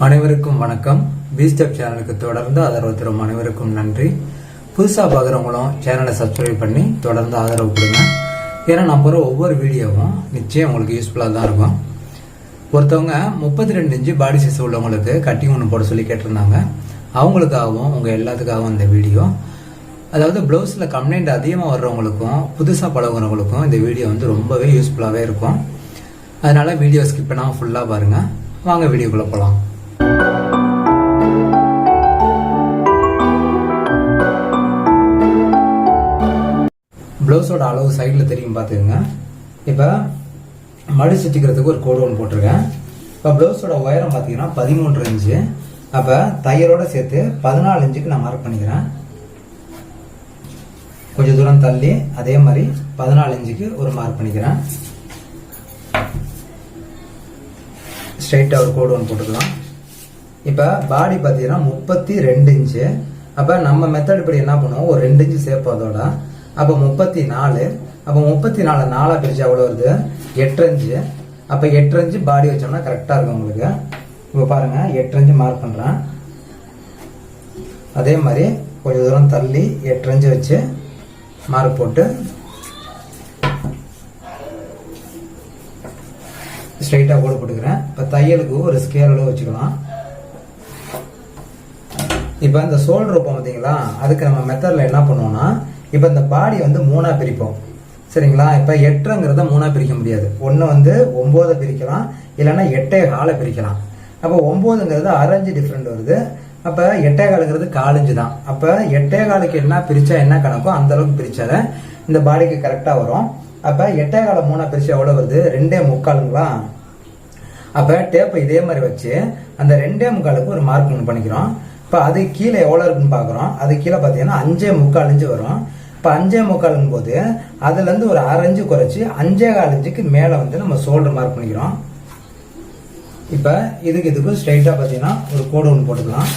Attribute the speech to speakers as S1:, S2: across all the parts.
S1: அனைவருக்கும் வணக்கம். பீஸ்டெப் சேனலுக்கு தொடர்ந்து ஆதரவு தரும் அனைவருக்கும் நன்றி. புதுசாக பார்க்குறவங்களும் சேனலை சப்ஸ்கிரைப் பண்ணி தொடர்ந்து ஆதரவு கொடுங்க. ஏன்னா நான் போகிற ஒவ்வொரு வீடியோவும் நிச்சயம் உங்களுக்கு யூஸ்ஃபுல்லாக தான் இருக்கும். ஒருத்தவங்க 32 இன்ச்சு பாடி சைஸ் உள்ளவங்களுக்கு கட்டிங் ஒன்று போட சொல்லி கேட்டிருந்தாங்க. அவங்களுக்காகவும் உங்கள் எல்லாத்துக்காகவும் இந்த வீடியோ. அதாவது ப்ளவுஸில் கம்ப்ளைண்ட் அதிகமாக வர்றவங்களுக்கும் புதுசாக பழகுறவங்களுக்கும் இந்த வீடியோ வந்து ரொம்பவே யூஸ்ஃபுல்லாகவே இருக்கும். அதனால் வீடியோ ஸ்கிப் பண்ணாமல் ஃபுல்லாக பாருங்கள். வாங்க வீடியோக்குள்ளே போகலாம். ப்ளவுஸோட அளவு சைடில் தெரியும் பார்த்துக்கோங்க. இப்போ மடி சுற்றிக்கிறதுக்கு ஒரு கோடு ஒன்று போட்டிருக்கேன். இப்போ ப்ளவுஸோட உயரம் பார்த்தீங்கன்னா 13 இன்ச்சு. அப்போ தையலோட சேர்த்து 14 இன்ச்சுக்கு நான் மார்க் பண்ணிக்கிறேன். கொஞ்சம் தூரம் தள்ளி அதே மாதிரி 14 இன்ச்சுக்கு ஒரு மார்க் பண்ணிக்கிறேன். ஸ்ட்ரைட்டாக ஒரு கோடு ஒன்று போட்டுக்கலாம். இப்போ பாடி பார்த்தீங்கன்னா 32 இன்ச்சு. அப்போ நம்ம மெத்தட் இப்படி என்ன பண்ணுவோம், ஒரு 2 இன்ச்சு சேர்ப்போம் அதோட. அப்போ 34. அப்போ 34 4 பிரிச்சு எவ்வளோ வருது, 8 இன்ச்சு. அப்போ 8 இன்ச்சு பாடி வச்சோம்னா கரெக்டாக இருக்கும் உங்களுக்கு. இப்போ பாருங்க 8 இன்ச்சு மார்க் பண்ணுறேன். அதே மாதிரி கொஞ்சம் தூரம் தள்ளி 8 இன்ச்சு வச்சு மார்க் போட்டு ஸ்ட்ரைட்டாக கோடு போட்டுக்கிறேன். இப்போ தையலுக்கு ஒரு ஸ்கேல் அளவு வச்சுக்கலாம். இப்போ இந்த ஷோல்டர் வைப்போம் பார்த்தீங்களா, அதுக்கு நம்ம மெத்தடில் என்ன பண்ணுவோம்னா, இப்போ இந்த பாடி வந்து 3ஆக பிரிப்போம். சரிங்களா? இப்போ 8ங்கிறத 3ஆக பிரிக்க முடியாது. ஒன்று வந்து 9 பிரிக்கலாம், இல்லைன்னா 8.25 பிரிக்கலாம். அப்போ 9ங்கிறது 1/2 இன்ச்சு டிஃப்ரெண்ட் வருது. அப்போ 8.25ங்கிறது 1/4 இன்ச்சு தான். அப்போ 8.25க்கு என்ன பிரிச்சா என்ன கணக்கோ அந்த அளவுக்கு பிரிச்சாலே இந்த பாடிக்கு கரெக்டாக வரும். அப்போ 8.25 3ஆக பிரிச்சா எவ்வளோ வருது, 2.25ங்களா? அப்போ டேப்பை இதே மாதிரி வச்சு அந்த 2.25க்கு ஒரு மார்க் ஒன்று பண்ணிக்கிறோம். இப்போ அது கீழே எவ்வளோ இருக்குன்னு பார்க்குறோம். அது கீழே பார்த்தீங்கன்னா 5.25 இன்ச்சு வரும். இப்போ 5.25 போது அதுலேருந்து ஒரு 1/2 இன்ச்சு குறைச்சி 5.25 இன்ச்சுக்கு மேலே வந்து நம்ம ஷோல்டர் மார்க் பண்ணிக்கிறோம். இப்போ இதுக்கும் ஸ்ட்ரைட்டாக பார்த்தீங்கன்னா ஒரு கோடு ஒன்று போட்டுக்கலாம்.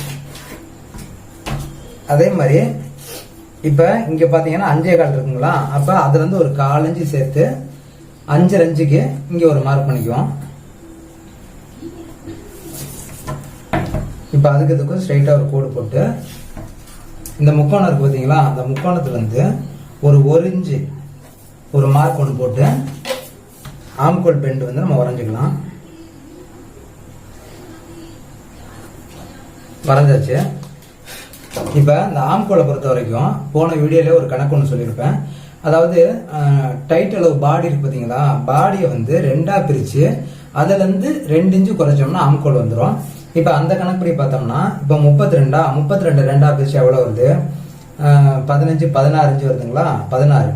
S1: அதே மாதிரி இப்போ இங்கே பார்த்தீங்கன்னா 5.25 இருக்குங்களா, அப்போ அதுலேருந்து ஒரு 1/4 இன்ச்சு சேர்த்து 5.5 இன்ச்சுக்கு இங்கே ஒரு மார்க் பண்ணிக்குவோம். இப்போ இதுக்கும் ஸ்ட்ரைட்டாக ஒரு கோடு போட்டு இந்த முக்கோணம் இருக்கு பார்த்தீங்களா, அந்த முக்கோணத்துலேருந்து ஒரு 1 இன்ச்சு ஒரு மார்க் ஒன்று போட்டு ஆம்கோல் பெண்ட் வந்து நம்ம வரைஞ்சிக்கலாம். வரைஞ்சாச்சு. இப்போ இந்த ஆம்கோலை பொறுத்த வரைக்கும் போன வீடியோல ஒரு கணக்கு ஒன்று சொல்லியிருப்பேன். அதாவது டைட் அளவு பாடி இருக்கு பார்த்தீங்களா, பாடியை வந்து 2ஆக பிரித்து அதுலேருந்து 2 இன்ச்சு குறைச்சோம்னா ஆம்கோல் வந்துடும். இப்போ அந்த கணக்குப்படி பார்த்தோம்னா இப்போ 32 2ஆக பிரிச்சு எவ்வளோ வருது, 15 16 இன்ச்சு வருதுங்களா, 16.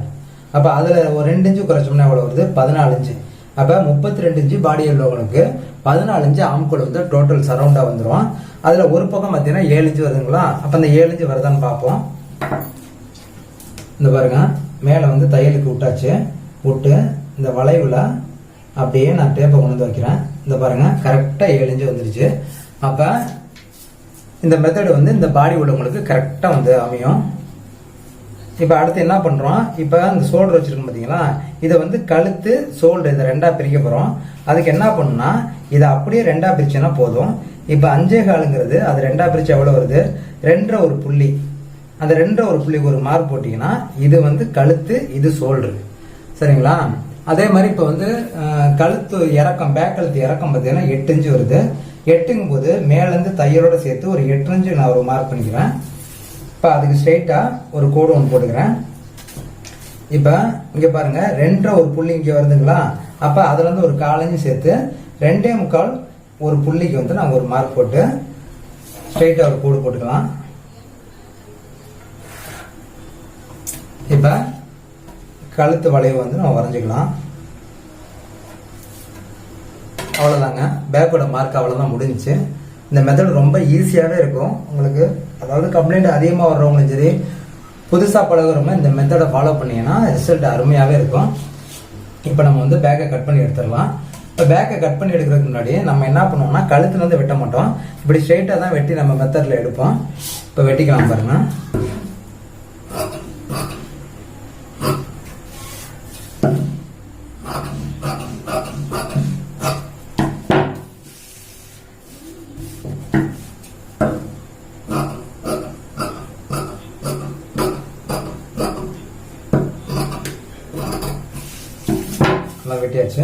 S1: அப்போ அதில் ஒரு 2 இன்ச்சு குறைச்சோம்னா எவ்வளோ வருது, 14 இன்ச்சு. அப்போ 32 இன்ச்சு பாடி உள்ளவங்களுக்கு 14 இன்ச்சு ஆம்கோல் வந்து டோட்டல் சரௌண்டாக வந்துடும். அதில் ஒரு பக்கம் பார்த்தீங்கன்னா 7 இன்ச்சு வருதுங்களா. அப்போ அந்த 7 இன்ச்சு வருதான்னு பார்ப்போம். இந்த பாருங்க மேலே வந்து தையலுக்கு விட்டாச்சு. விட்டு இந்த வளைவில் அப்படியே நான் டேப்பை கொண்டு வந்து வைக்கிறேன். இந்த பாருங்க கரெக்டாக 7 இன்ச்சு வந்துருச்சு. அப்போ இந்த மெத்தடு வந்து இந்த பாடி உள்ளவங்களுக்கு கரெக்டாக வந்து அமையும். இப்போ அடுத்து என்ன பண்ணுறோம், இப்போ இந்த ஷோல்டர் வச்சுருக்கோம் பார்த்தீங்களா, இதை வந்து கழுத்து ஷோல்டர் இதை 2ஆக பிரிக்க போகிறோம். அதுக்கு என்ன பண்ணணும்னா இதை அப்படியே 2ஆக பிரிச்சோன்னா போதும். இப்போ 5.25ங்கிறது அது 2ஆக பிரித்து எவ்வளோ வருது, 2.5 ஒரு புள்ளி. அந்த 2.5 ஒரு புள்ளிக்கு ஒரு மார்க் போட்டிங்கன்னா இது வந்து கழுத்து, இது ஷோல்டர். சரிங்களா? அதே மாதிரி இப்போ வந்து கழுத்து இறக்கம், பேக் கழுத்து இறக்கம் பார்த்தீங்கன்னா 8 இன்ச்சு வருது. 8ங்கும் போது மேலேருந்து தையலோட சேர்த்து ஒரு 8 இன்ச்சு நான் ஒரு மார்க் பண்ணிக்கிறேன். இப்போ அதுக்கு ஸ்ட்ரைட்டாக ஒரு கோடு ஒன்று போட்டுக்கிறேன். இப்போ இங்கே பாருங்க 2.5 ஒரு புள்ளி இங்கே வருதுங்களா. அப்போ அதுலேருந்து ஒரு 1/4 இன்ச்சு சேர்த்து 2.25 ஒரு புள்ளிக்கு வந்து நாங்கள் ஒரு மார்க் போட்டு ஸ்ட்ரைட்டாக ஒரு கோடு போட்டுக்கலாம். இப்போ கழுத்து வளைவு வந்து நம்ம வரைஞ்சிக்கலாம். அவ்வளோதாங்க, பேக்கோட மார்க் அவ்வளோதான் முடிஞ்சிச்சு. இந்த மெத்தட் ரொம்ப ஈஸியாகவே இருக்கும் உங்களுக்கு. அதாவது கம்ப்ளைண்ட் அதிகமாக வர்றவங்களும் சரி, புதுசாக பழகுறவங்க இந்த மெத்தடை ஃபாலோ பண்ணிங்கன்னா ரிசல்ட் அருமையாகவே இருக்கும். இப்போ நம்ம வந்து பேக்கை கட் பண்ணி எடுத்துடலாம். இப்போ பேக்கை கட் பண்ணி எடுக்கிறதுக்கு முன்னாடி நம்ம என்ன பண்ணுவோம்னா கழுத்துலேருந்து வெட்ட மாட்டோம், இப்படி ஸ்ட்ரைட்டாக தான் வெட்டி நம்ம மெத்தடில் எடுப்போம். இப்போ வெட்டிக்கலாம் பாருங்க. நல்லா வெட்டியாச்சு.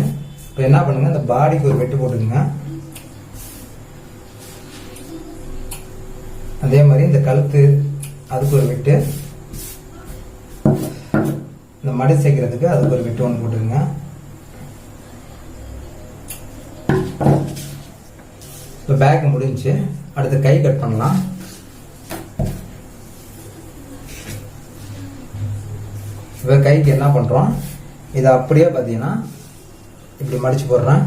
S1: இப்போ என்ன பண்ணுங்க, இந்த பாடிக்கு ஒரு வெட்டு போட்டுக்குங்க. அதே மாதிரி இந்த கழுத்து அதுக்கு ஒரு வெட்டு, இந்த மடி சேர்க்கிறதுக்கு அதுக்கு ஒரு வெட்டு ஒன்று போட்டுருங்க. இப்போ பேக் முடிஞ்சு, அடுத்து கை கட் பண்ணலாம். இப்போ கைக்கு என்ன பண்றோம், இதை அப்படியே பார்த்தீங்கன்னா இப்படி மடிச்சு போடுறேன்.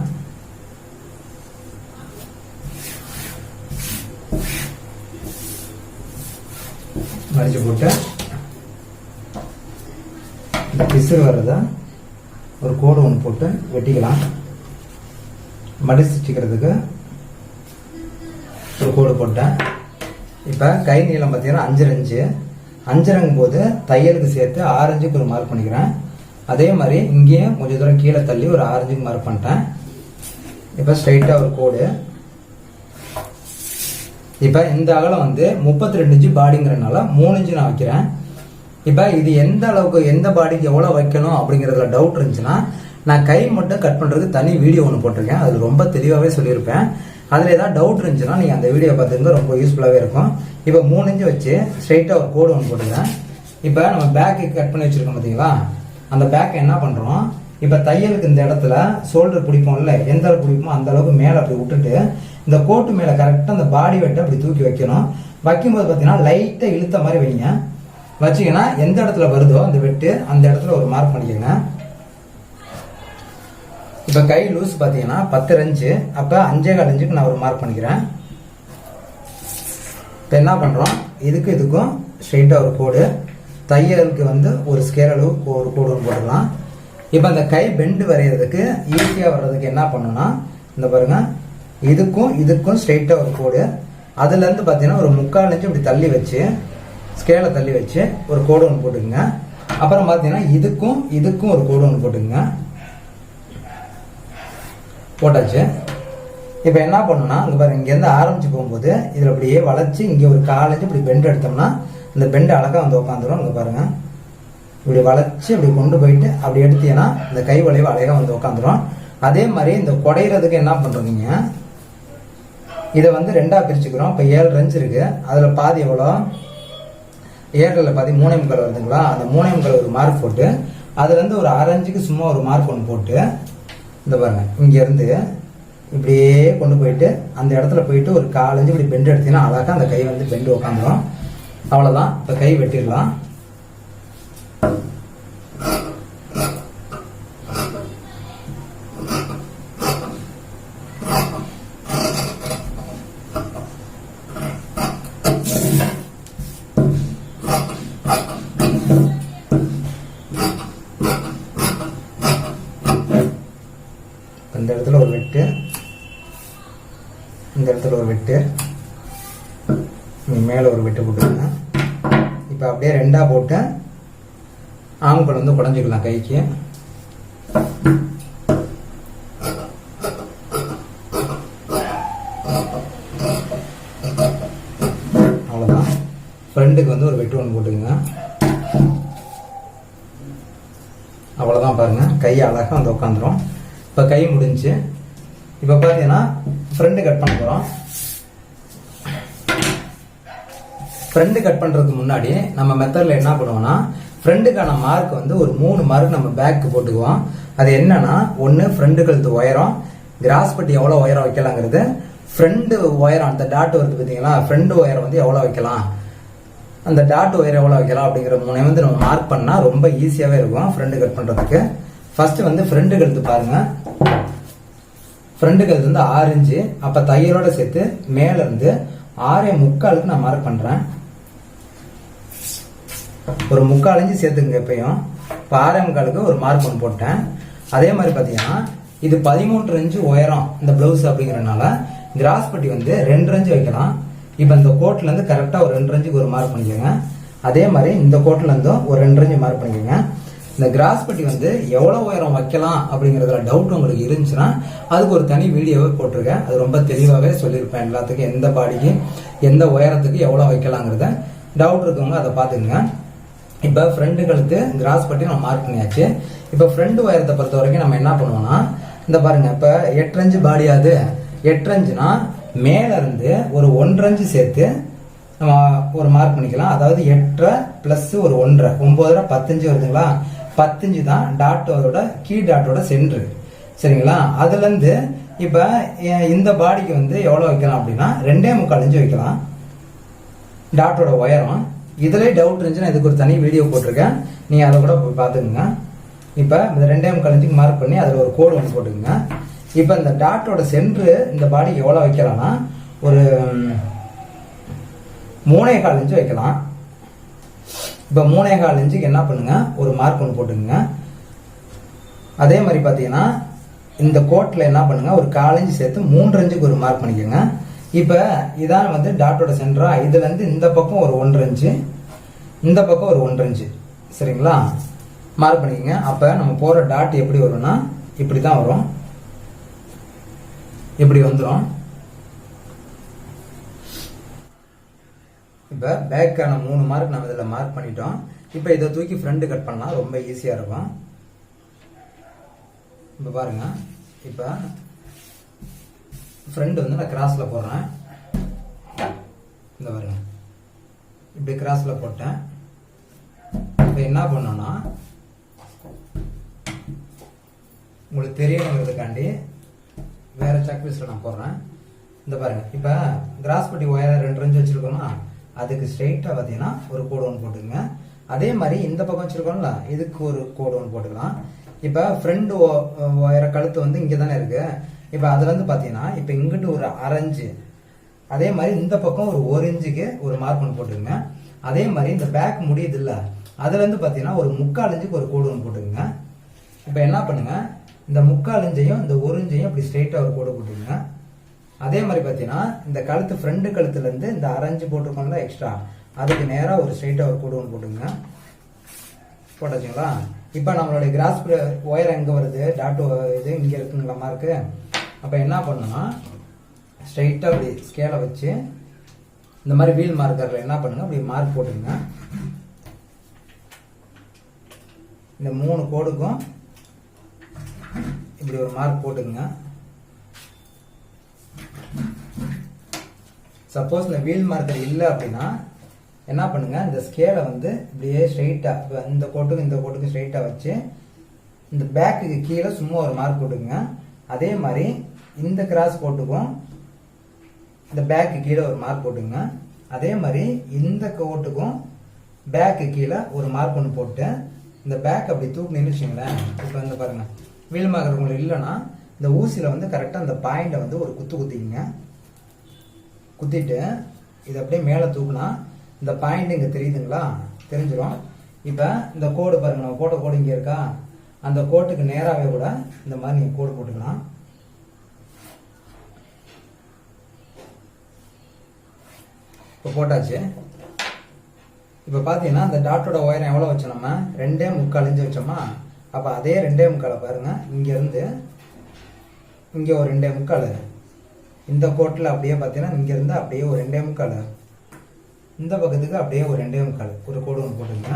S1: மடிச்சு போட்டு இந்த பிசுறு வர்றத ஒரு கோடு ஒன்று போட்டு வெட்டிக்கலாம். மடிச்சுக்கிறதுக்கு ஒரு கோடு போட்டேன். இப்போ கை நீளம் பார்த்தீங்கன்னா 5 இன்ச்சு. 5 போது தையலுக்கு சேர்த்து 6 இன்ச்சுக்கு ஒரு மார்க் பண்ணிக்கிறேன். அதே மாதிரி இங்கேயும் கொஞ்சம் தூரம் கீழே தள்ளி ஒரு 6 இன்ச்சுக்கு மார்க் பண்ணிட்டேன். இப்போ ஸ்ட்ரைட்டாக ஒரு கோடு. இப்போ இந்த அகலம் வந்து 32 இன்ச்சு பாடிங்கிறனால 3 இன்ச்சு நான் வைக்கிறேன். இப்போ இது எந்த அளவுக்கு எந்த பாடிக்கு எவ்வளோ வைக்கணும் அப்படிங்கிறதுல டவுட் இருந்துச்சுன்னா நான் கை மட்டும் கட் பண்ணுறதுக்கு தனி வீடியோ ஒன்று போட்டிருக்கேன். அது ரொம்ப தெளிவாகவே சொல்லியிருப்பேன். அதில் ஏதாவது டவுட் இருந்துச்சுன்னா நீங்கள் அந்த வீடியோ பார்த்துங்க, ரொம்ப யூஸ்ஃபுல்லாகவே இருக்கும். இப்போ 3 இன்ச்சு வச்சு ஸ்ட்ரைட்டாக ஒரு கோடு ஒன்று போட்டுக்கிறேன். இப்போ நம்ம பேக்கு கட் பண்ணி வச்சுருக்கோம் பார்த்தீங்களா, அந்த பேக்கை என்ன பண்ணுறோம், இப்போ தையலுக்கு இந்த இடத்துல ஷோல்டர் பிடிப்போம்ல, எந்த அளவுக்கு பிடிப்போமோ அந்த அளவுக்கு மேலே அப்படி விட்டுட்டு இந்த கோட்டு மேலே கரெக்டாக அந்த பாடி வெட்டை அப்படி தூக்கி வைக்கணும். வைக்கும்போது பார்த்தீங்கன்னா லைட்டாக இழுத்த மாதிரி வைங்க. வச்சிங்கன்னா எந்த இடத்துல வருதோ அந்த வெட்டு அந்த இடத்துல ஒரு மார்க் பண்ணிக்கோங்க. இப்போ கை லூஸ் பார்த்தீங்கன்னா 10 இன்ச்சு, அப்போ 5.25 இன்ச்சுக்கு நான் ஒரு மார்க் பண்ணிக்கிறேன். இப்போ என்ன பண்ணுறோம், இதுக்கும் ஸ்ட்ரெயிட்டாக ஒரு கோடு, தையலுக்கு வந்து ஒரு ஸ்கேல் அளவு ஒரு கோடு போடலாம். இப்போ அந்த கை பெண்டு வரைகிறதுக்கு ஈஸியாக வர்றதுக்கு என்ன பண்ணணும்னா, இந்த பாருங்க, இதுக்கும் ஸ்ட்ரெயிட்டாக ஒரு கோடு, அதுலேருந்து பார்த்தீங்கன்னா ஒரு 3/4 இன்ச்சு இப்படி தள்ளி வச்சு ஸ்கேலை தள்ளி வச்சு ஒரு கோடு ஒன்று போட்டுக்குங்க. அப்புறம் பார்த்தீங்கன்னா இதுக்கும் ஒரு கோடு ஒன்று போட்டுக்குங்க. போட்டாச்சு. இப்போ என்ன பண்ணணும்னா, இங்கே பாருங்க, இங்கேருந்து ஆரம்பிச்சு போகும்போது இதில் அப்படியே வளைச்சி இங்கே ஒரு 1/4 இன்ச்சு இப்படி பெண்டு எடுத்தோம்னா இந்த பெண்டு அழகாக வந்து உட்காந்துரும். இங்கே பாருங்க, இப்படி வளைச்சி இப்படி கொண்டு போயிட்டு அப்படி எடுத்தீங்கன்னா இந்த கை வளைவு அழகாக வந்து உட்காந்துரும். அதே மாதிரி இந்த குடையிறதுக்கு என்ன பண்ணுறீங்க, இதை வந்து 2ஆ பிரிச்சுக்கிறோம். இப்போ 7 இன்ச்சு இருக்கு, அதில் பாதி எவ்வளோ, 7ல் பாதி 3.25 வருதுங்களா, அந்த 3.25 ஒரு மார்க் போட்டு அதுலேருந்து ஒரு 1/2 இன்ச்சுக்கு சும்மா ஒரு மார்க் ஒன்று போட்டு இந்த பாருங்க, இங்கேருந்து இப்படியே கொண்டு போயிட்டு அந்த இடத்துல போயிட்டு ஒரு 1/4 இன்ச்சு இப்படி பெண்டு எடுத்தீங்கன்னா அழகாக அந்த கை வந்து பெண்டு உட்காந்துரும். அவ்வளோதான். இப்போ கை வெட்டிடலாம். இந்த இடத்துல ஒரு வெட்டு, இந்த இடத்துல ஒரு வெட்டு, மேலே ஒரு வெட்டு போட்டுருங்க. இப்போ அப்படியே 2ஆ போட்டு ஆம்பல் வந்து குடஞ்சிக்கலாம் கைக்கு. அவ்வளோதான். ஃப்ரண்ட்டுக்கு வந்து ஒரு வெட்டு ஒன்று போட்டுக்குங்க. அவ்வளோதான். பாருங்க, கை அழகாக வந்து உட்காந்துரும். இப்போ கை முடிஞ்சு. இப்போ பார்த்தீங்கன்னா ஃப்ரண்ட் கட் பண்ண போகிறோம். ஃப்ரண்ட் கட் பண்ணுறதுக்கு முன்னாடி நம்ம மெத்தடில் என்ன பண்ணுவோம்னா, ஃப்ரண்ட்டுக்கான மார்க் வந்து ஒரு 3 மார்க் நம்ம பேக்கு போட்டுக்குவோம். அது என்னன்னா, ஒன்று ஃப்ரண்ட் கழுத்து உயரம், கிராஸ் பட்டி எவ்வளோ உயரம் வைக்கலாங்கிறது, ஃப்ரண்ட் உயரம் அந்த டாட் வருது பார்த்தீங்களா, ஃப்ரண்ட் உயரம் வந்து எவ்வளோ வைக்கலாம், அந்த டாட் உயரம் எவ்வளோ வைக்கலாம் அப்படிங்கிற 3 வந்து நம்ம மார்க் பண்ணால் ரொம்ப ஈஸியாகவே இருக்கும் ஃப்ரண்ட் கட் பண்ணுறதுக்கு. ஃபர்ஸ்ட் வந்து ஃப்ரண்ட் கழுத்து பாருங்க, ஃப்ரண்ட் கழுத்து வந்து 6 இன்ச்சு. அப்போ தையலோட சேர்த்து மேல இருந்து 6.25 நான் மார்க் பண்றேன். ஒரு 3/4 இன்ச்சு சேர்த்துங்க எப்பயும். இப்போ 6.25 ஒரு மார்க் ஒன்று போட்டேன். அதே மாதிரி பார்த்தீங்கன்னா இது 13 இன்ச்சு உயரம் இந்த பிளவுஸ் அப்படிங்கிறதுனால கிராஸ் பட்டி வந்து 2 இன்ச்சு வைக்கலாம். இப்போ இந்த கோட்ல இருந்து கரெக்டாக ஒரு 2 இன்ச்சுக்கு ஒரு மார்க் பண்ணிக்கோங்க. அதே மாதிரி இந்த கோட்ல இருந்தும் ஒரு 2 இன்ச்சு மார்க் பண்ணிக்கோங்க. இந்த கிராஸ் பட்டி வந்து எவ்வளோ உயரம் வைக்கலாம் அப்படிங்கிறதுல டவுட் உங்களுக்கு இருந்துச்சுன்னா அதுக்கு ஒரு தனி வீடியோவே போட்டிருக்கேன். அது ரொம்ப தெளிவாகவே சொல்லியிருப்பேன் எல்லாத்துக்கும், எந்த பாடிக்கு எந்த உயரத்துக்கு எவ்வளோ வைக்கலாங்கிறத டவுட் இருக்கவங்க அதை பார்த்துக்குங்க. இப்போ ஃப்ரண்ட் கழுத்து கிராஸ் பட்டி நம்ம மார்க் பண்ணியாச்சு. இப்போ ஃப்ரண்ட் உயரத்தை பொறுத்த வரைக்கும் நம்ம என்ன பண்ணுவோம்னா, இந்த பாருங்க, இப்போ 8 இன்ச்சு பாடியாது. 8 இன்ச்சுனா மேல இருந்து ஒரு 1 இன்ச்சு சேர்த்து நம்ம ஒரு மார்க் பண்ணிக்கலாம். அதாவது 8 பிளஸ் ஒரு 1 9 10 இன்ச்சு வருதுங்களா. 10 இன்ச்சு தான் டாட்டோட கீ டாட்டோட சென்டர், சரிங்களா. அதுல இருந்து இப்ப இந்த பாடிக்கு வந்து எவ்வளவு வைக்கலாம் அப்படின்னா 2.25 இன்ச்சு வைக்கலாம் டாட்டோட உயரம். இதுல டவுட் இருந்துச்சுன்னா இதுக்கு ஒரு தனி வீடியோ போட்டிருக்கேன், நீங்க அதை கூட பாத்துக்கோங்க. இப்ப இந்த 2.25 இன்ச்சுக்கு மார்க் பண்ணி அதுல ஒரு கோடு ஒன்று போட்டுக்கோங்க. இப்ப இந்த டாட்டோட சென்டர் இந்த பாடிக்கு எவ்வளவு வைக்கலாம்னா ஒரு 3.25 இன்ச்சு வைக்கலாம். இப்ப 3.25 இன்ச்சுக்கு என்ன பண்ணுங்க, ஒரு மார்க் ஒன்று போட்டுக்கோங்க. அதே மாதிரி பாத்தீங்கன்னா இந்த கோட்ல என்ன பண்ணுங்க, ஒரு 1/4 இன்ச்சு சேர்த்து 3 இன்ச்சுக்கு ஒரு மார்க் பண்ணிக்கோங்க. இப்ப இதான் வந்து டாட்டோட சென்டரா. இதுல இருந்து இந்த பக்கம் ஒரு 1 இன்ச்சு, இந்த பக்கம் ஒரு 1 இன்ச்சு, சரிங்களா, மார்க் பண்ணிக்கோங்க. அப்ப நம்ம போற டாட் எப்படி வரும்னா இப்படிதான் வரும், இப்படி வந்துடும். இப்ப பேக்கான 3 மார்க் நம்ம இதுல மார்க் பண்ணிட்டோம். இப்ப இதை தூக்கி ஃப்ரண்ட் கட் பண்ணா ரொம்ப ஈஸியா இருக்கும். இப்ப பாருங்க, இப்ப ஃப்ரண்ட் வந்து நான் கிராஸ்ல போடுறேன். இந்த பாருங்க, இப்படி கிராஸ்ல போட்டேன். இப்ப என்ன பண்ணோம்னா உங்களுக்கு தெரியணுங்கிறதுக்காண்டி வேற செக்லிஸ்ட்ல நான் போடுறேன். இந்த பாருங்க, இப்ப கிராஸ் பட்டி ஒயர் 2 இன்ச்சு வச்சிருக்கோம்னா அதுக்கு ஸ்ட்ரெயிட்டா பாத்தீங்கன்னா ஒரு கோடு ஒன்று போட்டுங்க. அதே மாதிரி இந்த பக்கம் வச்சிருக்கோம்ல இதுக்கு ஒரு கோடு ஒன்று போட்டுக்கலாம். இப்ப ஃப்ரண்ட் ஒயர கழுத்து வந்து இங்க தானே இருக்கு. இப்ப அதுல இருந்து பாத்தீங்கன்னா இப்ப இங்கிட்டு ஒரு 1/2 இன்ச்சு, அதே மாதிரி இந்த பக்கம் ஒரு 1 இன்ச்சுக்கு ஒரு மார்க் ஒன்று போட்டுங்க. அதே மாதிரி இந்த பேக் முடியுது இல்ல, அதுல இருந்து பாத்தீங்கன்னா ஒரு 3/4 இன்ச்சுக்கு ஒரு கோடு ஒன்று போட்டுங்க. இப்ப என்ன பண்ணுங்க, இந்த 3/4 இன்ச்சையும் இந்த 1 இன்ச்சையும் அப்படி ஸ்ட்ரெயிட்டா ஒரு கோடு போட்டுங்க. அதே மாதிரி பாத்தீங்கன்னா இந்த கழுத்து ஃப்ரண்ட் கழுத்துல இருந்து இந்த 1/2 இன்ச்சு போட்டிருக்கோம்ல எக்ஸ்ட்ரா, அதுக்கு நேரா ஒரு ஸ்ட்ரெயிட்டா ஒரு கோடு ஒன்று போட்டுங்க. போட்டாச்சுங்களா. இப்ப நம்மளுடைய கிராஸ் ஒயர் எங்க வருது, டாட் இது இங்க இருக்குங்களா மார்க்கு. அப்ப என்ன பண்ணணும்னா ஸ்ட்ரெயிட்டா அப்படி ஸ்கேலை வச்சு இந்த மாதிரி வீல் மார்க்கர்ல என்ன பண்ணுங்க, அப்படி மார்க் போட்டுங்க. இந்த 3 கோடுக்கும் இப்படி ஒரு மார்க் போட்டுங்க. சப்போஸ் இந்த வீல் மார்க்கர் இல்லை அப்படின்னா என்ன பண்ணுங்க, இந்த ஸ்கேலை வந்து இப்படியே ஸ்ட்ரெயிட்டா இந்த கோட்டுக்கு இந்த கோட்டுக்கு ஸ்ட்ரெயிட்டா வச்சு இந்த பேக்குக்கு கீழே சும்மா ஒரு மார்க் போட்டுங்க. அதே மாதிரி இந்த கிராஸ் கோட்டுக்கும் இந்த பேக்கு கீழே ஒரு மார்க் போட்டுங்க. அதே மாதிரி இந்த கோட்டுக்கும் பேக்கு கீழே ஒரு மார்க் ஒன்று போட்டு இந்த பேக் அப்படி தூக்கி நின்றுச்சிங்களேன். இப்போ வந்து பாருங்க, வீல் மார்க்கர் உங்களுக்கு இல்லைன்னா இந்த ஊசியில வந்து கரெக்டாக அந்த பாயிண்டை வந்து ஒரு குத்திங்க. குத்திட்டு இதை அப்படியே மேலே தூக்குனா இந்த பாயிண்ட் இங்கே தெரியுதுங்களா, தெரிஞ்சிடும். இப்போ இந்த கோடு பாருங்க, நம்ம போட்ட கோடு இங்கே இருக்கா, அந்த கோட்டுக்கு நேராகவே கூட இந்த மாதிரி நீங்கள் கோடு போட்டுக்கலாம். இப்போ போட்டாச்சு. இப்போ பார்த்தீங்கன்னா அந்த டாட்டோட ஒயரம் எவ்வளோ வச்சோம், நம்ம 2.25 இன்ச்சு வச்சோமா. அப்போ அதே 2.25 பாருங்க, இங்கேருந்து இங்கே ஒரு 2.25, இந்த கோட்டில் அப்படியே பார்த்தீங்கன்னா இங்கேருந்து அப்படியே ஒரு 2.25, இந்த பக்கத்துக்கு அப்படியே ஒரு 2.25 ஒரு கோடு ஒன்று போட்டுங்க.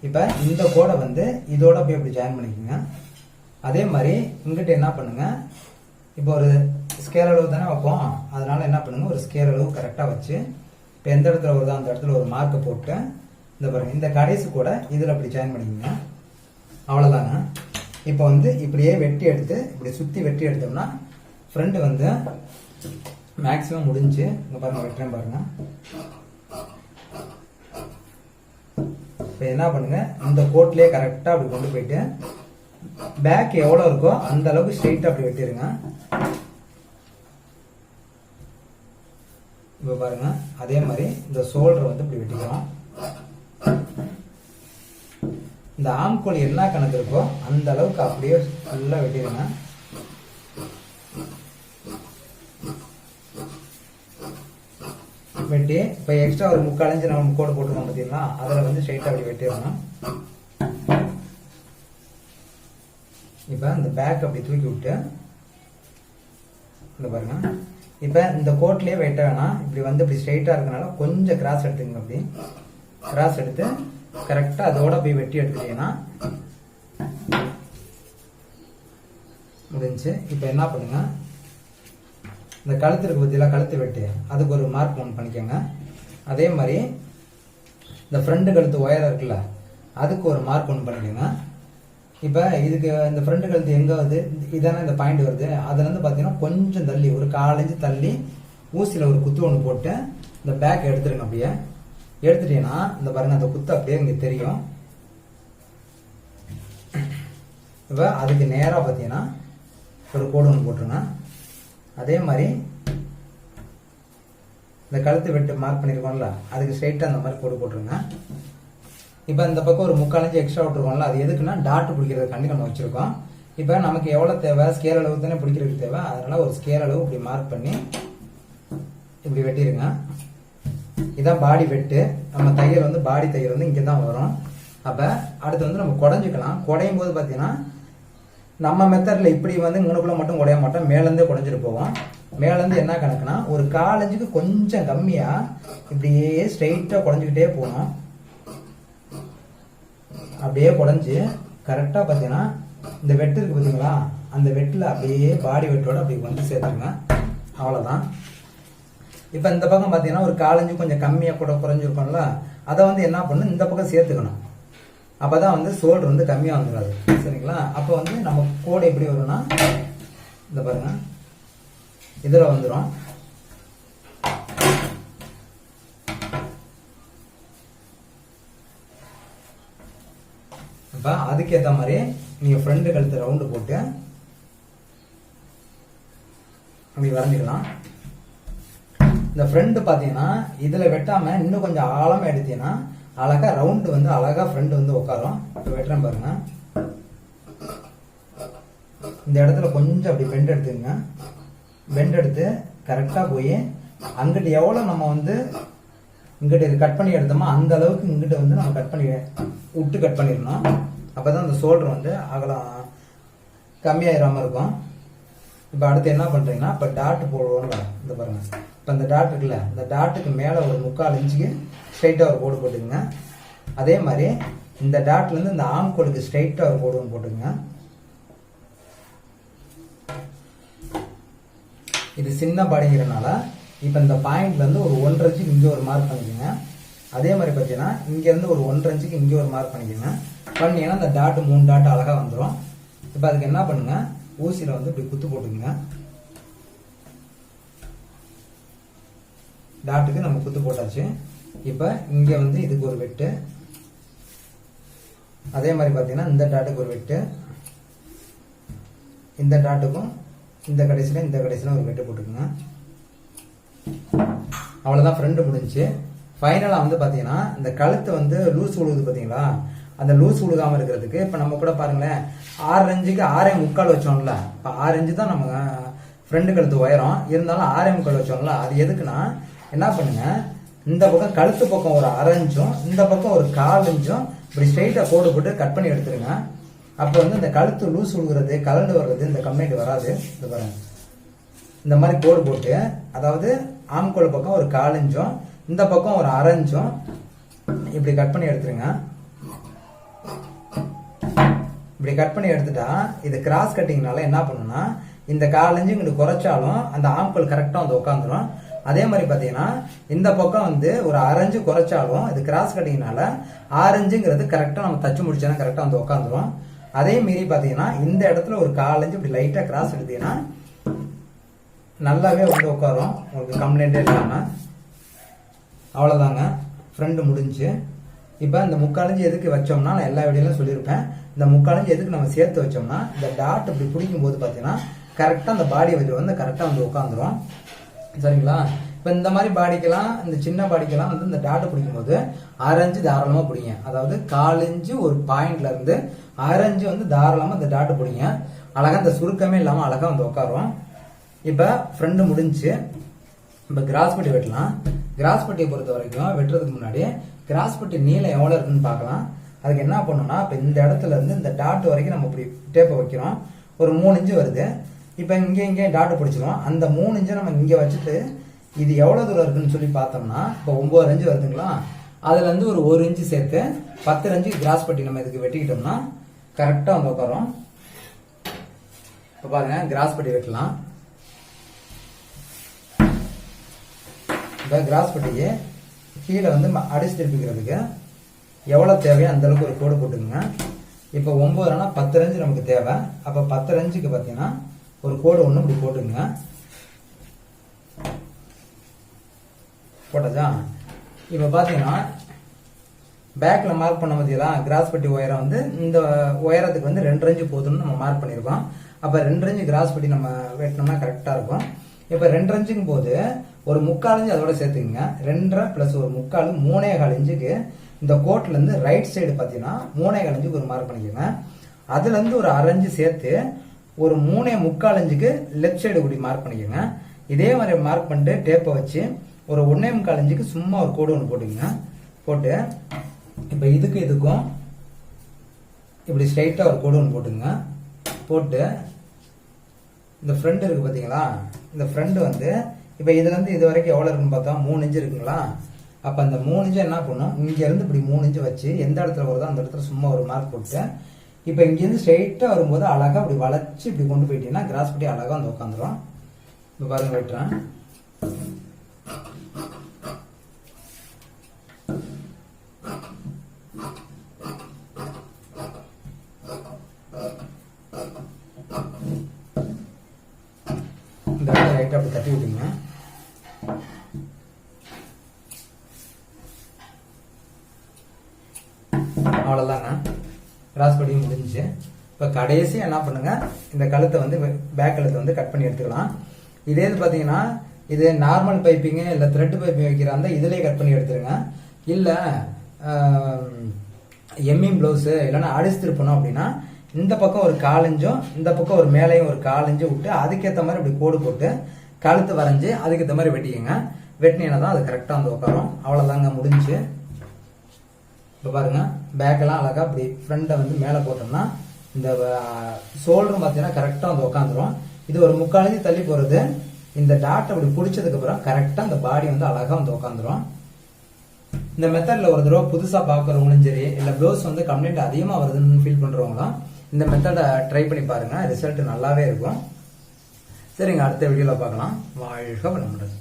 S1: இப்போ இந்த கோடை வந்து இதோட அப்படியே அப்படி ஜாயின் பண்ணிக்கோங்க. அதே மாதிரி இங்கிட்ட என்ன பண்ணுங்க, இப்போ ஒரு ஸ்கேல் அளவு தானே வைப்போம், அதனால என்ன பண்ணுங்க, ஒரு ஸ்கேல் அளவு கரெக்டாக வச்சு இப்போ எந்த இடத்துல வருதோ அந்த இடத்துல ஒரு மார்க்கை போட்டு இந்த பாருங்க, இந்த கடைசி கூட இதில் அப்படி ஜாயின் பண்ணிக்கோங்க. அவ்வளோதாங்க. இப்போ வந்து இப்படியே வெட்டி எடுத்து இப்படி சுற்றி வெட்டி எடுத்தோம்னா ஃப்ரண்ட் வந்து மேக்ஸிமம் முடிஞ்சு. இங்கே பாருங்க, வெட்டுறேன் பாருங்க. இப்போ என்ன பண்ணுங்க, இந்த கோட்லேயே கரெக்டாக அப்படி கொண்டு போயிட்டு பேக் எவ்வளோ இருக்கோ அந்த அளவுக்கு ஸ்ட்ரெயிட்டாக அப்படி வெட்டிடுங்க. இப்போ பாருங்க, அதே மாதிரி இந்த ஷோல்டர் வந்து இப்படி வெட்டிக்கிறோம். இந்த ஆம்கோல் என்ன கணக்கு இருக்கோ அந்த அளவுக்கு அப்படியே ஃபுல்லாக வெட்டிடுங்க. வெட்டி இப்போ எக்ஸ்ட்ரா ஒரு 3/4 இன்ச்சு நம்ம கோடு போட்டுருக்கோம் பார்த்தீங்களா, அதில் வந்து ஸ்ட்ரெயிட்டாக அப்படி வெட்டிடணும். இப்போ இந்த பேக் அப்படி தூக்கி விட்டு இந்த பாருங்க, இப்போ இந்த கோட்லேயே வெட்ட வேணாம், இப்படி வந்து இப்படி ஸ்ட்ரைட்டாக இருக்கனால கொஞ்சம் கிராஸ் எடுத்துங்க. அப்படி கிராஸ் எடுத்து கரெக்டாக அதோட போய் வெட்டி எடுத்துட்டீங்கன்னா முடிஞ்சு. இப்போ என்ன பண்ணுங்க, இந்த கழுத்து இருக்கு பற்றியெல்லாம் கழுத்து வெட்டு, அதுக்கு ஒரு மார்க் ஒன்று பண்ணிக்கோங்க. அதே மாதிரி இந்த ஃப்ரண்ட் கழுத்து ஒயர் இருக்குல்ல, அதுக்கு ஒரு மார்க் ஒன்று பண்ணிக்கோங்க. இப்போ இதுக்கு இந்த ஃப்ரண்ட் கழுத்து எங்கே வருது, இதானே இந்த பாயிண்ட் வருது, அதுலேருந்து பார்த்தீங்கன்னா கொஞ்சம் தள்ளி ஒரு 1/4 இன்ச்சு தள்ளி ஊசியில் ஒரு குத்து ஒன்று போட்டு இந்த பேக் எடுத்துருங்க. அப்படியே எடுத்துட்டீங்கன்னா இந்த பாருங்க, அந்த குத்து அப்படியே இங்கே தெரியும். இப்போ அதுக்கு நேராக பார்த்தீங்கன்னா ஒரு கோடு ஒன்று போட்டுருங்க. அதே மாதிரி இந்த கழுத்து வெட்டு மார்க் பண்ணியிருக்கோம்ல, அதுக்கு ஸ்ட்ரைட்டாக அந்த மாதிரி கோடு போட்டுருங்க. இப்போ இந்த பக்கம் ஒரு 3/4 இன்ச்சு எக்ஸ்ட்ரா விட்டுருக்கோம்ல, அது எதுக்குன்னா டாட் பிடிக்கிறதுக்காண்டி நம்ம வச்சிருக்கோம். இப்போ நமக்கு எவ்வளோ தேவை, ஸ்கேல் அளவு தானே பிடிக்கிறதுக்கு தேவை, அதனால ஒரு ஸ்கேல் அளவு இப்படி மார்க் பண்ணி இப்படி வெட்டிடுங்க. இதான் பாடி வெட்டு. நம்ம தையல் வந்து பாடி தையல் வந்து இங்கே தான் வரும். அப்போ அடுத்து வந்து நம்ம குடஞ்சிக்கலாம். குடையும் போது பார்த்தீங்கன்னா நம்ம மெத்தடில் இப்படி வந்து முன்னுக்குள்ள மட்டும் குடைய மாட்டோம், மேலேருந்தே குடஞ்சிட்டு போவோம். மேலேருந்து என்ன கணக்குனா ஒரு 1/4 இன்ச்சுக்கு கொஞ்சம் கம்மியாக இப்படியே ஸ்ட்ரைட்டாக குடஞ்சிக்கிட்டே போகணும். அப்படியே குடஞ்சி கரெக்டாக பார்த்தீங்கன்னா இந்த வெட்டு இருக்கு பார்த்தீங்களா, அந்த வெட்டில் அப்படியே பாடி வெட்டோட அப்படி வந்து சேர்த்துருங்க. அவ்வளோதான். இப்போ இந்த பக்கம் பார்த்தீங்கன்னா ஒரு 1/4 இன்ச்சு கொஞ்சம் கம்மியாக கூட குறைஞ்சிருக்கோம்ல, அதை வந்து என்ன பண்ணணும், இந்த பக்கம் சேர்த்துக்கணும். அப்போ தான் வந்து ஷோல்டர் வந்து கம்மியாக வந்துடாது. சரிங்களா? அப்போ வந்து நம்ம கோடு எப்படி வரும்னா இந்த பாருங்க, இதில் வந்துடும். இப்போ அதுக்கேற்ற மாதிரி நீங்கள் ஃப்ரண்ட் கழுத்து ரவுண்டு போட்டு அப்படி வரைஞ்சிக்கலாம். இந்த ஃப்ரண்ட் பார்த்தீங்கன்னா இதில் வெட்டாமல் இன்னும் கொஞ்சம் ஆழமாக எடுத்தீங்கன்னா அழகாக ரவுண்டு வந்து அழகாக ஃப்ரண்ட் வந்து உட்காரும். இப்போ வெட்டுறேன் பாருங்க, இந்த இடத்துல கொஞ்சம் அப்படி பெண்ட் எடுத்துங்க. பெண்ட் எடுத்து கரெக்டாக போய் அங்கிட்டு எவ்வளோ நம்ம வந்து இங்கிட்ட கட் பண்ணி எடுத்தோமோ அந்த அளவுக்கு இங்கிட்ட வந்து நம்ம கட் பண்ணி விட்டு கட் பண்ணிடணும். அப்போ தான் அந்த ஷோல்டர் வந்து அகலம் கம்மியாயிராமல் இருக்கும். இப்போ அடுத்து என்ன பண்ணுறீங்கன்னா, இப்போ டாட் போடுவோம்ல, இந்த பாருங்க, இப்போ இந்த டாட் இருக்குல்ல, இந்த டாட்டுக்கு மேலே ஒரு 3/4 இன்ச்சுக்கு ஸ்ட்ரைட்டாக ஒரு கோடு போட்டுக்குங்க. அதே மாதிரி இந்த டாட்லேருந்து இந்த ஆம் கோடுக்கு ஸ்ட்ரைட்டாக ஒரு கோடு ஒன்று போட்டுக்குங்க. இது சின்ன பாடிங்கிறனால இப்போ இந்த பாயிண்ட்லேருந்து ஒரு 1.5 இன்ச்சுக்கு இங்கே ஒரு மார்க் பண்ணிக்கோங்க. அதே மாதிரி பார்த்தீங்கன்னா இங்கேருந்து ஒரு 1.5 இன்ச்சுக்கு இங்கே ஒரு மார்க் பண்ணிக்கோங்க. பண்ணிங்கன்னா இந்த டாட்டு 3 டாட்டு அழகாக வந்துடும். இப்போ அதுக்கு என்ன பண்ணுங்க, ஊசியில் வந்து இப்படி குத்து போட்டுக்குங்க. டாட்டுக்கு நம்ம குத்து போட்டாச்சு. இப்போ இங்கே வந்து இதுக்கு ஒரு வெட்டு, அதே மாதிரி பார்த்தீங்கன்னா இந்த டாட்டுக்கு ஒரு வெட்டு, இந்த டாட்டுக்கும் இந்த கடைசியில் ஒரு வெட்டு போட்டுக்குங்க. அவ்வளோதான், ஃப்ரண்ட் முடிஞ்சு. ஃபைனலாக வந்து பார்த்தீங்கன்னா இந்த கழுத்து வந்து லூஸ் உழுகுது பார்த்தீங்களா, அந்த லூஸ் உழுகாமல் இருக்கிறதுக்கு இப்போ நம்ம கூட பாருங்களேன் 6 இன்ச்சுக்கு 6.75 வச்சோம்ல. இப்போ 6 இன்ச்சு தான் நம்ம ஃப்ரண்ட் கழுத்து உயரம், இருந்தாலும் 6.75 வச்சோம்ல. அது எதுக்குன்னா என்ன பண்ணுங்க, இந்த பக்கம் கழுத்து பக்கம் ஒரு 1/2 இன்ச்சும் இந்த பக்கம் ஒரு 1/4 இன்ச்சும் இப்படி ஸ்ட்ரைட்டாக கோடு போட்டு கட் பண்ணி எடுத்துருங்க. அப்போ வந்து இந்த கழுத்து லூஸ் உழுகுறது கலண்டு வர்றது இந்த கம்ப்ளைண்ட் வராது. இந்த பாருங்க, இந்த மாதிரி கோடு போட்டு, அதாவது ஆம்கோல் பக்கம் ஒரு 1/4 இன்ச்சும் இந்த பக்கம் ஒரு 1/2 இன்ச்சும் இப்படி கட் பண்ணி எடுத்துருங்க. இப்படி கட் பண்ணி எடுத்துட்டா இது கிராஸ் கட்டிங்னால என்ன பண்ணுன்னா, இந்த 1/4 இன்ச்சு இங்கிட்டு குறைச்சாலும் அந்த ஆம்கோல் கரெக்டாக வந்து உட்காந்துரும். அதே மாதிரி பார்த்தீங்கன்னா இந்த பக்கம் வந்து ஒரு 1/2 இன்ச்சு குறைச்சாலும் இது கிராஸ் கட்டிங்னால 6 இன்ச்சுங்கிறது கரெக்டாக நம்ம தச்சு முடிச்சோன்னா கரெக்டாக வந்து உட்காந்துரும். அதே மீறி பார்த்தீங்கன்னா இந்த இடத்துல ஒரு 1/4 இன்ச்சு இப்படி லைட்டாக கிராஸ் எடுத்தீங்கன்னா நல்லாவே வந்து உட்காரும், உங்களுக்கு கம்ப்ளைண்டே இல்லாமல். அவ்வளோதாங்க, ஃப்ரண்ட் முடிஞ்சு. இப்போ இந்த 3/4 இன்ச்சு எதுக்கு வச்சோம்னா, நான் எல்லா வீடியோலையும் சொல்லியிருப்பேன், இந்த 3/4 இன்ச்சு எதுக்கு நம்ம சேர்த்து வச்சோம்னா, இந்த டாட் இப்படி பிடிக்கும் போது பார்த்தீங்கன்னா கரெக்டாக அந்த பாடி வந்து கரெக்டாக வந்து உட்காந்துரும். சரிங்களா? இப்போ இந்த மாதிரி பாடிக்கெல்லாம், இந்த சின்ன பாடிக்கெல்லாம் வந்து இந்த டாட்டை பிடிக்கும் போது 6 இன்ச்சு தாராளமாக பிடிங்க. அதாவது 1/4 இன்ச்சு ஒரு பாயிண்ட்ல இருந்து 6 இன்ச்சு வந்து தாராளமாக இந்த டாட்டை பிடிங்க. அழகாக இந்த சுருக்கமே இல்லாமல் அழகாக வந்து உட்காரும். இப்போ ஃப்ரண்ட் முடிஞ்சு. இப்போ கிராஸ் பட்டி வெட்டலாம். கிராஸ் பட்டியை பொறுத்த வரைக்கும் வெட்டுறதுக்கு முன்னாடி கிராஸ் பட்டி நீளம் எவ்வளோ இருக்குன்னு பார்க்கலாம். அதுக்கு என்ன பண்ணணும்னா, இப்போ இந்த இடத்துல இருந்து இந்த டாட் வரைக்கும் நம்ம இப்படி டேப்பை வைக்கிறோம். ஒரு 3 இன்ச்சு வருது. இப்போ இங்கே டாட் பிடிச்சிரும். அந்த 3 இன்ச்சை நம்ம இங்கே வச்சுட்டு இது எவ்வளோ தூரம் இருக்குன்னு சொல்லி பார்த்தோம்னா இப்போ 9 இன்ச்சு வருதுங்களா, அதுலேருந்து ஒரு 1 இன்ச்சு சேர்த்து 10 இன்ச்சுக்கு கிராஸ் பட்டி நம்ம இதுக்கு வெட்டிக்கிட்டோம்னா கரெக்டாக வந்து உட்காரும். இப்போ பாருங்க கிராஸ் பட்டி வைக்கலாம். இந்த கிராஸ் பட்டிக்கு கீழே வந்து அடிச்சு திருப்பிக்கிறதுக்கு எவ்வளோ தேவையோ அந்த அளவுக்கு ஒரு கோடு போட்டுக்கோங்க. இப்போ 9 10 இன்ச்சு நமக்கு தேவை. அப்போ 10 இன்ச்சுக்கு பார்த்தீங்கன்னா ஒரு கோடு ஒன்று இப்படி போட்டுக்கோங்க. போட்டதா? இப்போ பார்த்தீங்கன்னா பேக்கில் மார்க் பண்ண பார்த்தீங்களா, கிராஸ் பட்டி உயரம் வந்து இந்த உயரத்துக்கு வந்து 2 இன்ச்சு போதும்னு நம்ம மார்க் பண்ணியிருக்கோம். அப்போ 2 இன்ச்சு கிராஸ் பட்டி நம்ம வெட்டினோம்னா கரெக்டாக இருக்கும். இப்போ 2 இன்ச்சுக்கும் போது ஒரு 3/4 இன்ச்சு அதோட சேர்த்துக்குங்க. 2.5 + ஒரு 3/4 3.25 இன்ச்சுக்கு இந்த கோட்லேருந்து ரைட் சைடு பார்த்தீங்கன்னா 3.25 இன்ச்சுக்கு ஒரு மார்க் பண்ணிக்கோங்க. அதுலேருந்து ஒரு 1/2 இன்ச்சு சேர்த்து ஒரு 3.25 இன்ச்சுக்கு லெஃப்ட் சைடு இப்படி மார்க் பண்ணிக்கோங்க. இதே மாதிரி மார்க் பண்ணிட்டு டேப்பை வச்சு ஒரு 1.25 இன்ச்சுக்கு சும்மா ஒரு கோடு ஒன்று போட்டுக்கோங்க. போட்டு இப்போ இதுக்கும் இப்படி ஸ்ட்ரைட்டாக ஒரு கோடு ஒன்று போட்டுங்க. போட்டு இந்த ஃப்ரண்ட் இருக்குது பார்த்தீங்களா, இந்த ஃப்ரண்ட் வந்து இப்போ இதுலேருந்து இது வரைக்கும் எவ்வளோ இருக்குன்னு பார்த்தா 3 இன்ச்சு இருக்குங்களா. அப்போ அந்த 3 இன்ச்சு என்ன பண்ணும், இங்கேருந்து இப்படி 3 இன்ச்சு வச்சு எந்த இடத்துல வருதோ அந்த இடத்துல சும்மா ஒரு மார்க் போட்டு இப்போ இங்கேருந்து ஸ்ட்ரைட்டாக வரும்போது அழகாக அப்படி வளைச்சி இப்படி கொண்டு போயிட்டீங்கன்னா கிராஸ் பட்டி அழகாக வந்து உட்காந்துரும். இப்போ பாருங்க வெட்டுறேன். இந்த ரைட்டாக அப்படி தட்டி விட்டுங்க. அவ்வளோதாங்க, கிராஸ் படியும் முடிஞ்சிச்சு. இப்போ கடைசி என்ன பண்ணுங்க, இந்த கழுத்தை வந்து பேக் கழுத்தை வந்து கட் பண்ணி எடுத்துக்கலாம். இதே இது பார்த்தீங்கன்னா இது நார்மல் பைப்பிங்கு இல்லை த்ரெட் பைப்பிங் வைக்கிற அந்த இதுலேயே கட் பண்ணி எடுத்துருங்க. இல்லை எம்மிங் ப்ளவுஸு இல்லைன்னா அடிச்சு திருப்பணும் அப்படின்னா இந்த பக்கம் ஒரு 1/4 இன்ச்சும் இந்த பக்கம் ஒரு மேலேயும் ஒரு 1/4 இன்ச்சு விட்டு அதுக்கேற்ற மாதிரி இப்படி கோடு போட்டு கழுத்து வரைஞ்சி அதுக்கேற்ற மாதிரி வெட்டிக்கங்க. வெட்டினீங்கன்னா தான் அது கரெக்டாக வந்து உட்காரும். அவ்வளோதாங்க, முடிஞ்சு. இப்போ பாருங்க பேக்கெல்லாம் அழகாக இப்படி ஃப்ரண்ட்டை வந்து மேலே போட்டோம்னா இந்த ஷோல்டரும் பார்த்தீங்கன்னா கரெக்டாக வந்து உட்காந்துரும். இது ஒரு 3/4 இன்ச்சு தள்ளி போகிறது. இந்த டாட் அப்படி பிடிச்சதுக்கப்புறம் கரெக்டாக அந்த பாடி வந்து அழகாக வந்து உட்காந்துரும். இந்த மெத்தடில் ஒரு தடவை புதுசாக பார்க்குறவங்களும் சரி, இல்லை ப்ளவுஸ் வந்து கம்ப்ளைண்ட் அதிகமாக வருதுன்னு ஃபீல் பண்ணுறவங்களாம் இந்த மெத்தடை ட்ரை பண்ணி பாருங்கள். ரிசல்ட் நல்லாவே இருக்கும். சரிங்க, அடுத்த வீடியோவில் பார்க்கலாம். வாழ்க வளமுடன்.